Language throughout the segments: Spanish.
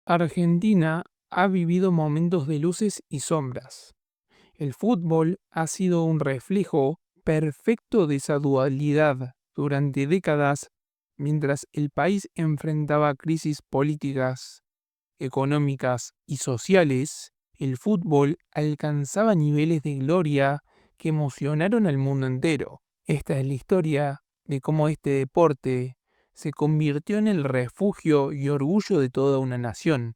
Argentina ha vivido momentos de luces y sombras. El fútbol ha sido un reflejo perfecto de esa dualidad durante décadas, mientras el país enfrentaba crisis políticas, económicas y sociales. El fútbol alcanzaba niveles de gloria que emocionaron al mundo entero. Esta es la historia de cómo este deporte se convirtió en el refugio y orgullo de toda una nación.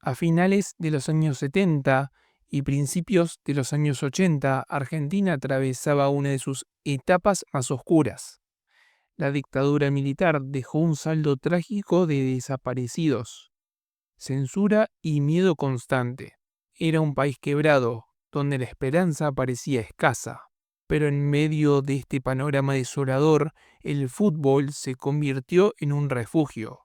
A finales de los años 70 y principios de los años 80, Argentina atravesaba una de sus etapas más oscuras. La dictadura militar dejó un saldo trágico de desaparecidos, censura y miedo constante. Era un país quebrado, donde la esperanza parecía escasa. Pero en medio de este panorama desolador, el fútbol se convirtió en un refugio,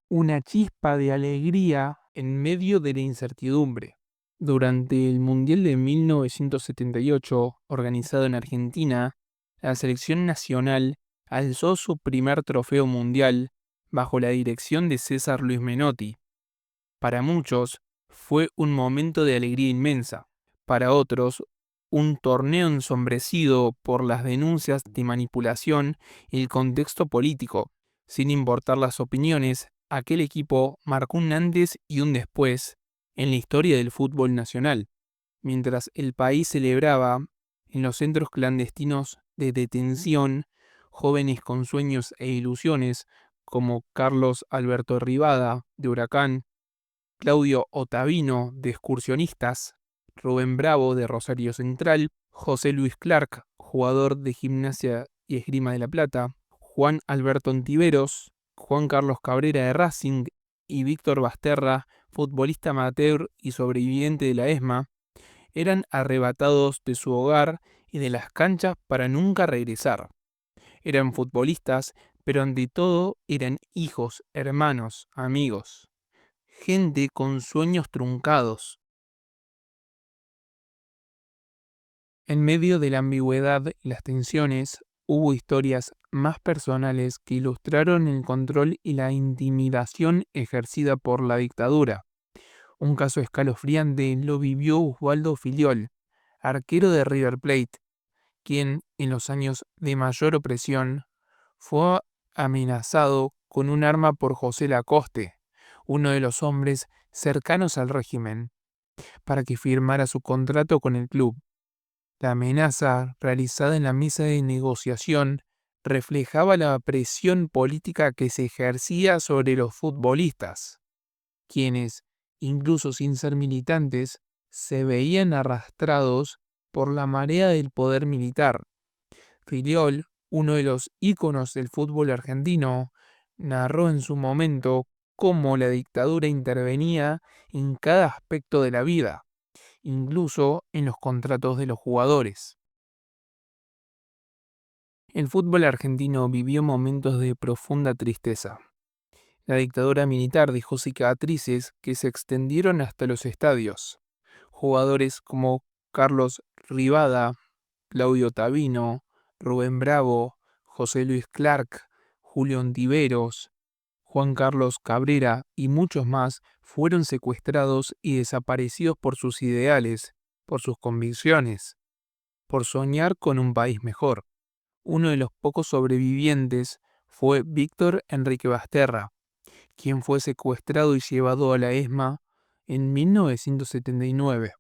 una chispa de alegría en medio de la incertidumbre. Durante el Mundial de 1978, organizado en Argentina, la selección nacional alzó su primer trofeo mundial bajo la dirección de César Luis Menotti. Para muchos, fue un momento de alegría inmensa. Para otros, un torneo ensombrecido por las denuncias de manipulación y el contexto político. Sin importar las opiniones, aquel equipo marcó un antes y un después en la historia del fútbol nacional. Mientras el país celebraba, en los centros clandestinos de detención, jóvenes con sueños e ilusiones, como Carlos Alberto Rivada, de Huracán, Claudio Ottavino, de Excursionistas, Rubén Bravo, de Rosario Central, José Luis Clark, jugador de Gimnasia y Esgrima de La Plata, Juan Alberto Ontiveros, Juan Carlos Cabrera de Racing y Víctor Basterra, futbolista amateur y sobreviviente de la ESMA, eran arrebatados de su hogar y de las canchas para nunca regresar. Eran futbolistas, pero ante todo eran hijos, hermanos, amigos. Gente con sueños truncados. En medio de la ambigüedad y las tensiones, hubo historias más personales que ilustraron el control y la intimidación ejercida por la dictadura. Un caso escalofriante lo vivió Osvaldo Filiol, arquero de River Plate, quien, en los años de mayor opresión, fue amenazado con un arma por José Lacoste, uno de los hombres cercanos al régimen, para que firmara su contrato con el club. La amenaza, realizada en la mesa de negociación, reflejaba la presión política que se ejercía sobre los futbolistas, quienes, incluso sin ser militantes, se veían arrastrados por la marea del poder militar. Filiol, uno de los íconos del fútbol argentino, narró en su momento cómo la dictadura intervenía en cada aspecto de la vida, incluso en los contratos de los jugadores. El fútbol argentino vivió momentos de profunda tristeza. La dictadura militar dejó cicatrices que se extendieron hasta los estadios. Jugadores como Carlos Rivada, Claudio Ottavino, Rubén Bravo, José Luis Clark, Julio Ontiveros, Juan Carlos Cabrera y muchos más fueron secuestrados y desaparecidos por sus ideales, por sus convicciones, por soñar con un país mejor. Uno de los pocos sobrevivientes fue Víctor Enrique Basterra, quien fue secuestrado y llevado a la ESMA en 1979.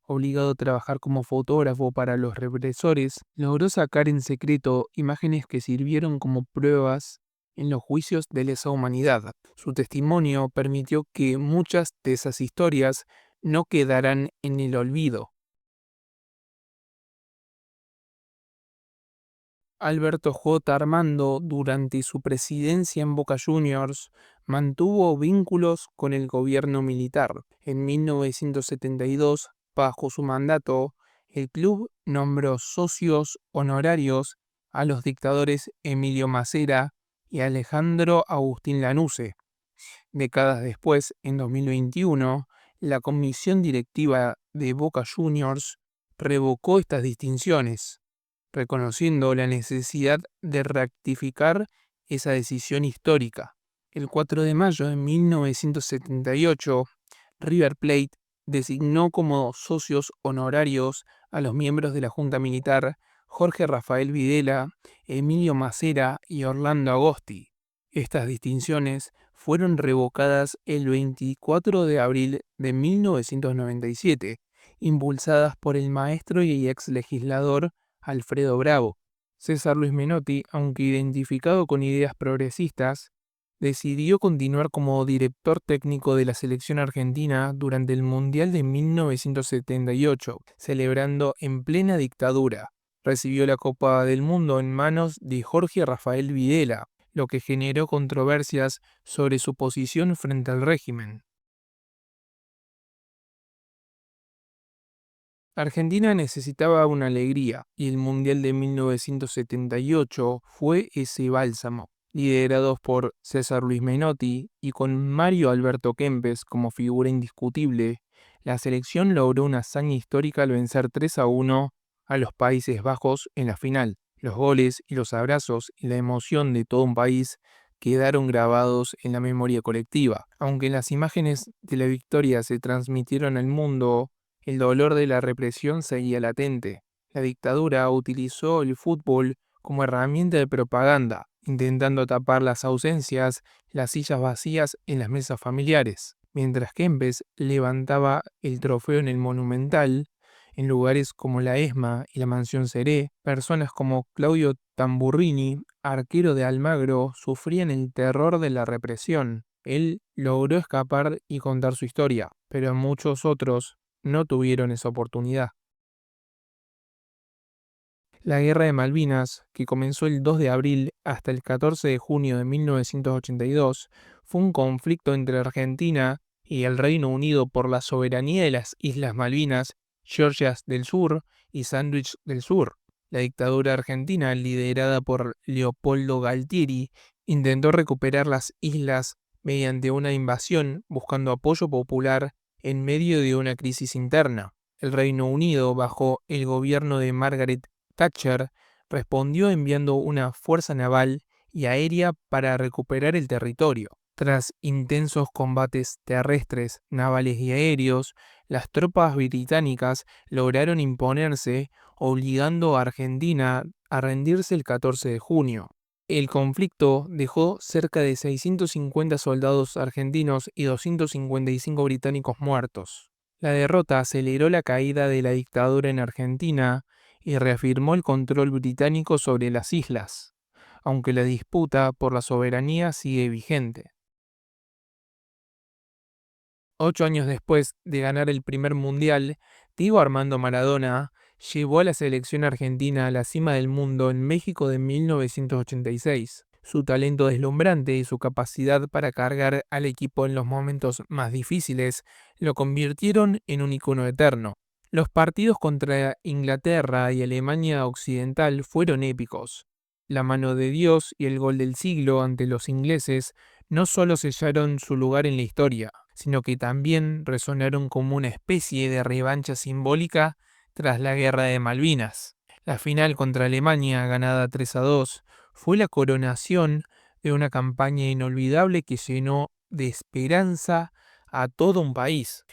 Obligado a trabajar como fotógrafo para los represores, logró sacar en secreto imágenes que sirvieron como pruebas en los juicios de lesa humanidad. Su testimonio permitió que muchas de esas historias no quedaran en el olvido. Alberto J. Armando, durante su presidencia en Boca Juniors, mantuvo vínculos con el gobierno militar. En 1972, bajo su mandato, el club nombró socios honorarios a los dictadores Emilio Macera y Alejandro Agustín Lanusse. Décadas después, en 2021, la comisión directiva de Boca Juniors revocó estas distinciones, reconociendo la necesidad de rectificar esa decisión histórica. El 4 de mayo de 1978, River Plate designó como socios honorarios a los miembros de la Junta Militar Jorge Rafael Videla, Emilio Macera y Orlando Agosti. Estas distinciones fueron revocadas el 24 de abril de 1997, impulsadas por el maestro y ex legislador Alfredo Bravo. César Luis Menotti, aunque identificado con ideas progresistas, decidió continuar como director técnico de la selección argentina durante el Mundial de 1978, celebrando en plena dictadura. Recibió la Copa del Mundo en manos de Jorge Rafael Videla, lo que generó controversias sobre su posición frente al régimen. Argentina necesitaba una alegría, y el Mundial de 1978 fue ese bálsamo. Liderados por César Luis Menotti y con Mario Alberto Kempes como figura indiscutible, la selección logró una hazaña histórica al vencer 3-1 a los Países Bajos en la final. Los goles y los abrazos y la emoción de todo un país quedaron grabados en la memoria colectiva. Aunque las imágenes de la victoria se transmitieron al mundo, el dolor de la represión seguía latente. La dictadura utilizó el fútbol como herramienta de propaganda, intentando tapar las ausencias, las sillas vacías en las mesas familiares. Mientras Kempes levantaba el trofeo en el Monumental, en lugares como la ESMA y la Mansión Seré, personas como Claudio Tamburrini, arquero de Almagro, sufrían el terror de la represión. Él logró escapar y contar su historia, pero muchos otros no tuvieron esa oportunidad. La Guerra de Malvinas, que comenzó el 2 de abril hasta el 14 de junio de 1982, fue un conflicto entre Argentina y el Reino Unido por la soberanía de las Islas Malvinas, Georgias del Sur y Sandwich del Sur. La dictadura argentina, liderada por Leopoldo Galtieri, intentó recuperar las islas mediante una invasión buscando apoyo popular en medio de una crisis interna. El Reino Unido, bajo el gobierno de Margaret Thatcher, respondió enviando una fuerza naval y aérea para recuperar el territorio. Tras intensos combates terrestres, navales y aéreos, las tropas británicas lograron imponerse, obligando a Argentina a rendirse el 14 de junio. El conflicto dejó cerca de 650 soldados argentinos y 255 británicos muertos. La derrota aceleró la caída de la dictadura en Argentina y reafirmó el control británico sobre las islas, aunque la disputa por la soberanía sigue vigente. 8 años después de ganar el primer mundial, Diego Armando Maradona llevó a la selección argentina a la cima del mundo en México de 1986. Su talento deslumbrante y su capacidad para cargar al equipo en los momentos más difíciles lo convirtieron en un icono eterno. Los partidos contra Inglaterra y Alemania Occidental fueron épicos. La mano de Dios y el gol del siglo ante los ingleses no solo sellaron su lugar en la historia, sino que también resonaron como una especie de revancha simbólica tras la Guerra de Malvinas. La final contra Alemania, ganada 3-2, fue la coronación de una campaña inolvidable que llenó de esperanza a todo un país.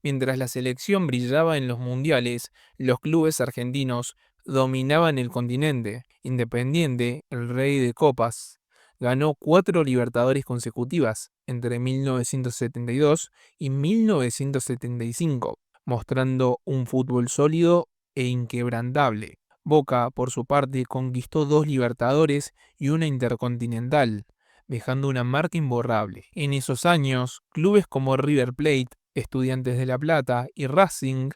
Mientras la selección brillaba en los mundiales, los clubes argentinos dominaban el continente. Independiente, el rey de copas, ganó 4 Libertadores consecutivas entre 1972 y 1975, mostrando un fútbol sólido e inquebrantable. Boca, por su parte, conquistó 2 Libertadores y una Intercontinental, dejando una marca imborrable. En esos años, clubes como River Plate, Estudiantes de La Plata y Racing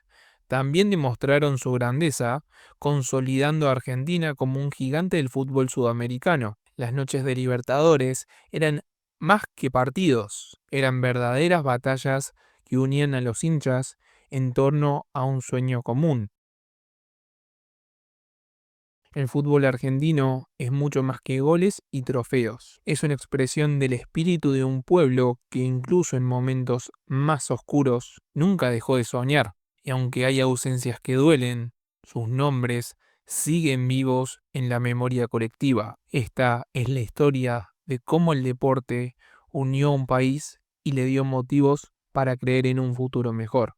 también demostraron su grandeza, consolidando a Argentina como un gigante del fútbol sudamericano. Las noches de Libertadores eran más que partidos, eran verdaderas batallas que unían a los hinchas en torno a un sueño común. El fútbol argentino es mucho más que goles y trofeos. Es una expresión del espíritu de un pueblo que incluso en momentos más oscuros nunca dejó de soñar. Y aunque hay ausencias que duelen, sus nombres siguen vivos en la memoria colectiva. Esta es la historia de cómo el deporte unió a un país y le dio motivos para creer en un futuro mejor.